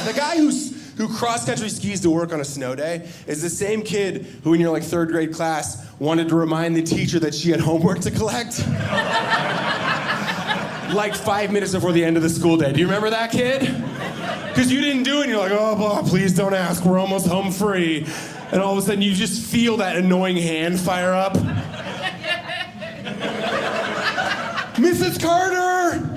The guy who cross-country skis to work on a snow day is the same kid who in your like third grade class wanted to remind the teacher that she had homework to collect. Like 5 minutes before the end of the school day. Do you remember that kid? Because you didn't do it and you're like, oh, blah, please don't ask, we're almost home free. And all of a sudden you just feel that annoying hand fire up. Mrs. Carter!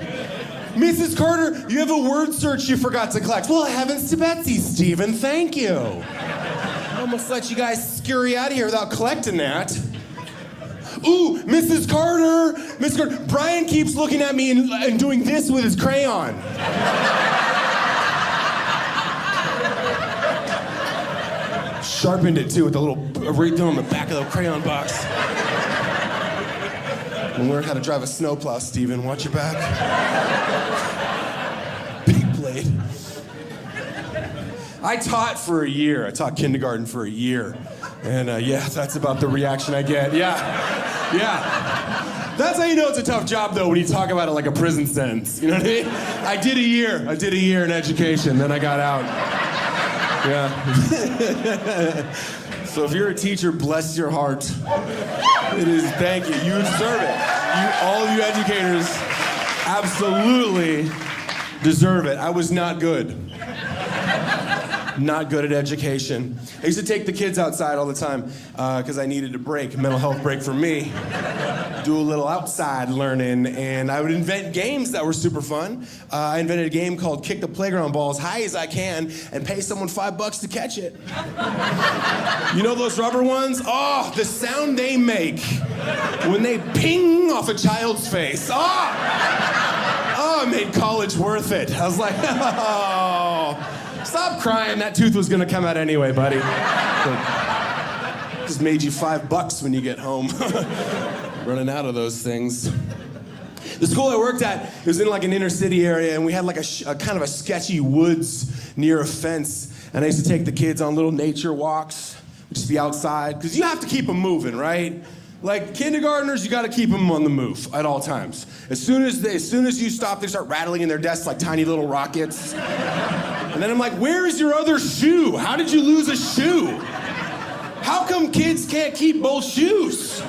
Mrs. Carter, you have a word search you forgot to collect. Well, heavens to Betsy, Stephen, thank you. I almost let you guys scurry out of here without collecting that. Ooh, Mrs. Carter! Mrs. Carter, Brian keeps looking at me and doing this with his crayon. Sharpened it too with a little right there on the back of the crayon box. And learn how to drive a snowplow, Stephen. Watch your back. Big blade. I taught for a year. I taught kindergarten for a year. And yeah, that's about the reaction I get. Yeah. That's how you know it's a tough job, though, when you talk about it like a prison sentence. You know what I mean? I did a year in education, then I got out. Yeah. So if you're a teacher, bless your heart. It is, thank you. You deserve it. All of you educators absolutely deserve it. I was not good. Not good at education. I used to take the kids outside all the time because I needed a break, a mental health break for me. Do a little outside learning, and I would invent games that were super fun. I invented a game called Kick the Playground Ball as high as I can and pay someone $5 to catch it. You know those rubber ones? Oh, the sound they make when they ping off a child's face. Oh, it made college worth it. I was like, oh, stop crying. That tooth was gonna come out anyway, buddy. Just made you $5 when you get home. Running out of those things. The school I worked at, it was in like an inner city area, and we had like a kind of a sketchy woods near a fence. And I used to take the kids on little nature walks, just be outside, because you have to keep them moving, right? Like kindergartners, you got to keep them on the move at all times. As soon as you stop, they start rattling in their desks like tiny little rockets. And then I'm like, where is your other shoe? How did you lose a shoe? How come kids can't keep both shoes?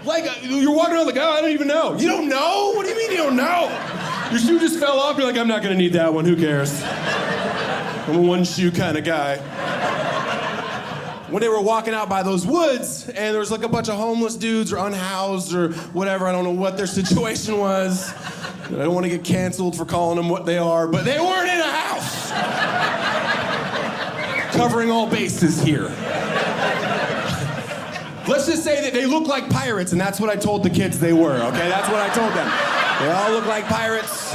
Like, you're walking around like, oh, I don't even know. You don't know? What do you mean you don't know? Your shoe just fell off, you're like, I'm not gonna need that one, who cares? I'm a one shoe kind of guy. When they were walking out by those woods, and there was like a bunch of homeless dudes or unhoused or whatever, I don't know what their situation was. I don't want to get canceled for calling them what they are, but they weren't in a house. Covering all bases here. Let's just say that they look like pirates, and that's what I told the kids they were, okay? That's what I told them. They all look like pirates.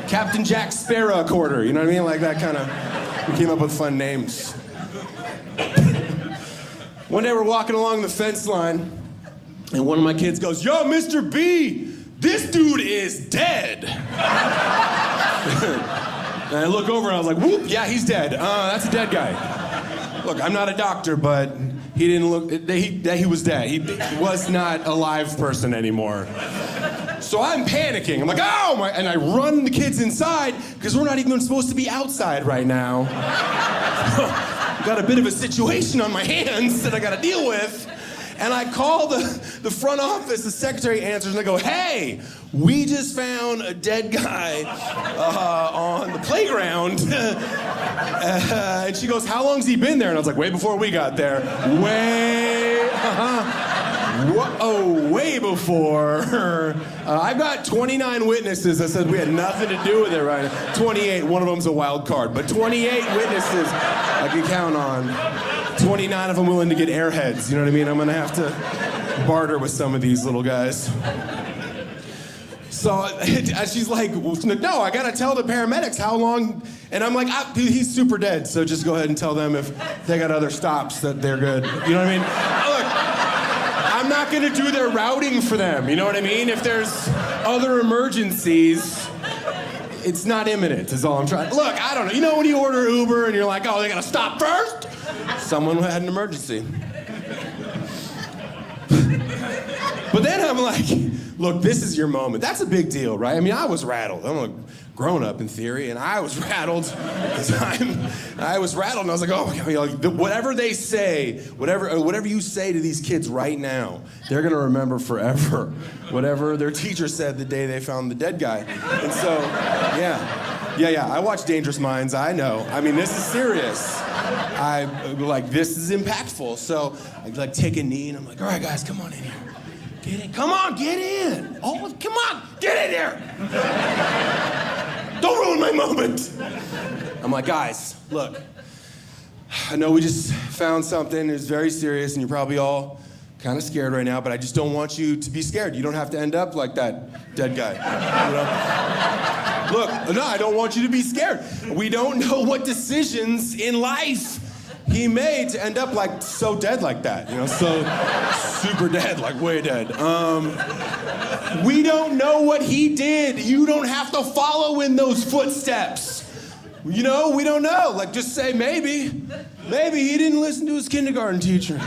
Captain Jack Sparrow quarter, you know what I mean? Like that kind of, we came up with fun names. One day we're walking along the fence line, and one of my kids goes, yo, Mr. B, this dude is dead. And I look over and I was like, whoop, yeah, he's dead. That's a dead guy. Look, I'm not a doctor, but he didn't look, he was dead. He was not a live person anymore. So I'm panicking. I'm like, oh my, and I run the kids inside because we're not even supposed to be outside right now. Got a bit of a situation on my hands that I got to deal with. And I call the front office, the secretary answers, and they go, hey, we just found a dead guy on the playground. And she goes, how long's he been there? And I was like, way before we got there. Way before. I've got 29 witnesses that said we had nothing to do with it right now. 28, one of them's a wild card, but 28 witnesses I can count on. 29 of them willing to get airheads, you know what I mean? I'm gonna have to barter with some of these little guys. So she's like, no, I gotta tell the paramedics how long, and I'm like, dude, he's super dead, so just go ahead and tell them if they got other stops that they're good. You know what I mean? Look, I'm not gonna do their routing for them, you know what I mean? If there's other emergencies, it's not imminent, is all I'm trying. Look, I don't know, you know when you order Uber and you're like, oh, they gotta stop first? Someone had an emergency. But then I'm like, Look, this is your moment. That's a big deal, right? I mean, I was rattled. I'm a grown-up in theory, and I was rattled. I was rattled, and I was like, oh my God, whatever they say, whatever you say to these kids right now, they're gonna remember forever. Whatever their teacher said the day they found the dead guy. And so, yeah, I watch Dangerous Minds, I know. I mean, this is serious. This is impactful. So I take a knee, and I'm like, all right, guys, come on in here. Get in. Come on, get in. Oh, come on, get in here. Don't ruin my moment. I'm like, guys, look, I know we just found something. It's very serious, and you're probably all kind of scared right now, but I just don't want you to be scared. You don't have to end up like that dead guy. You know? Look, no, I don't want you to be scared. We don't know what decisions in life he made to end up like so dead like that, you know, so super dead, like way dead. We don't know what he did. You don't have to follow in those footsteps. You know, we don't know. Like, just say maybe he didn't listen to his kindergarten teacher.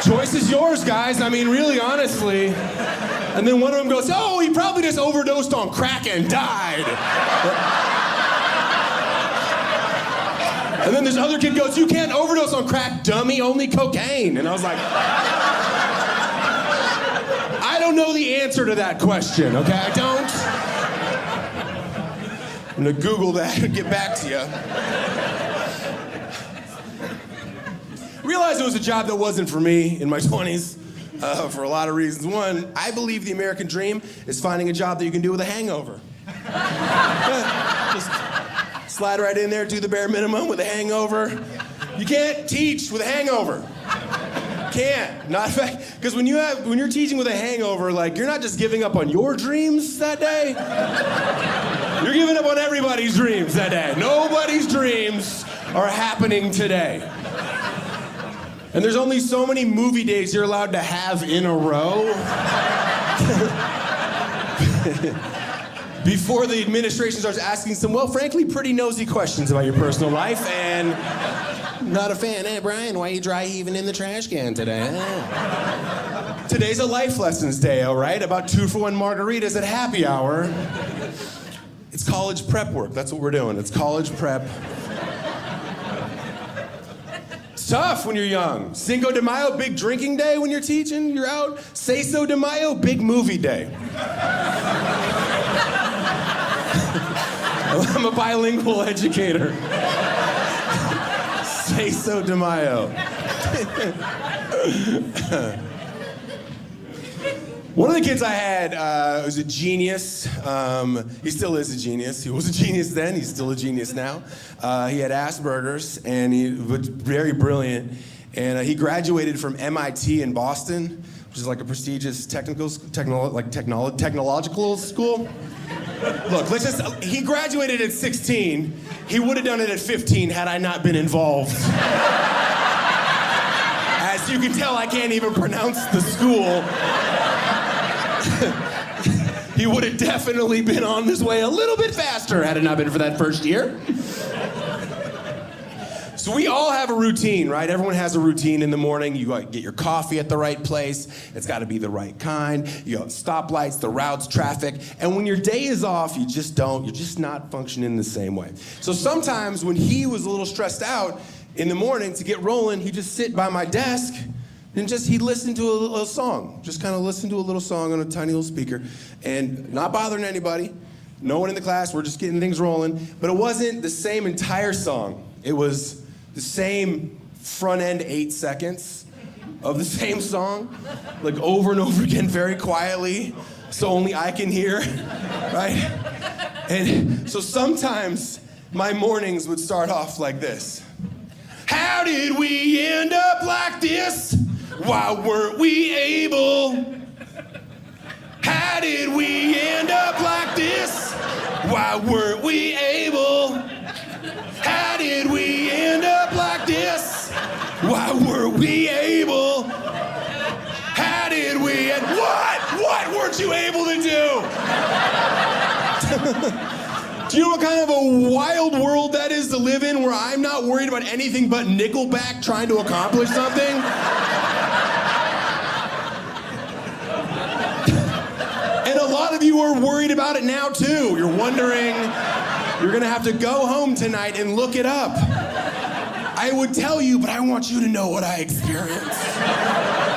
Choice is yours, guys. I mean, really, honestly. And then one of them goes, oh, he probably just overdosed on crack and died. And then this other kid goes, you can't overdose on crack, dummy, only cocaine. And I was like, I don't know the answer to that question, okay? I don't. I'm gonna Google that and get back to you. Realized it was a job that wasn't for me in my 20s. For a lot of reasons. One, I believe the American dream is finding a job that you can do with a hangover. Just slide right in there, do the bare minimum with a hangover. You can't teach with a hangover. Can't. Not because when you're teaching with a hangover, like, you're not just giving up on your dreams that day. You're giving up on everybody's dreams that day. Nobody's dreams are happening today. And there's only so many movie days you're allowed to have in a row. Before the administration starts asking some, well, frankly, pretty nosy questions about your personal life. And not a fan. Hey, Brian, why are you dry heaving in the trash can today? Today's a life lessons day, all right? About 2-for-1 margaritas at happy hour. It's college prep work. That's what we're doing. It's college prep. It's tough when you're young. Cinco de Mayo, big drinking day when you're teaching, you're out. Seso de Mayo, big movie day. I'm a bilingual educator. Seso de Mayo. One of the kids I had was a genius. He still is a genius. He was a genius then. He's still a genius now. He had Asperger's, and he was very brilliant. And he graduated from MIT in Boston, which is like a prestigious technological school. Look, he graduated at 16. He would have done it at 15 had I not been involved. As you can tell, I can't even pronounce the school. He would have definitely been on his way a little bit faster had it not been for that first year. So we all have a routine, right? Everyone has a routine in the morning. You get your coffee at the right place. It's got to be the right kind. You have stoplights, the routes, traffic. And when your day is off, you're just not functioning the same way. So sometimes when he was a little stressed out in the morning to get rolling, he'd just sit by my desk and he'd listen to a little song. Just kind of listen to a little song on a tiny little speaker and not bothering anybody. No one in the class, we're just getting things rolling. But it wasn't the same entire song. It was the same front end 8 seconds of the same song, like over and over again, very quietly, so only I can hear, right? And so sometimes my mornings would start off like this. How did we end up like this? Why weren't we able? How did we end up like this? Why weren't we able? How did we end up like this? Why were we able? How did we end? What weren't you able to do? Do you know what kind of a wild world that is to live in, where I'm not worried about anything but Nickelback trying to accomplish something? And a lot of you are worried about it now too. You're wondering, you're gonna have to go home tonight and look it up. I would tell you, but I want you to know what I experienced.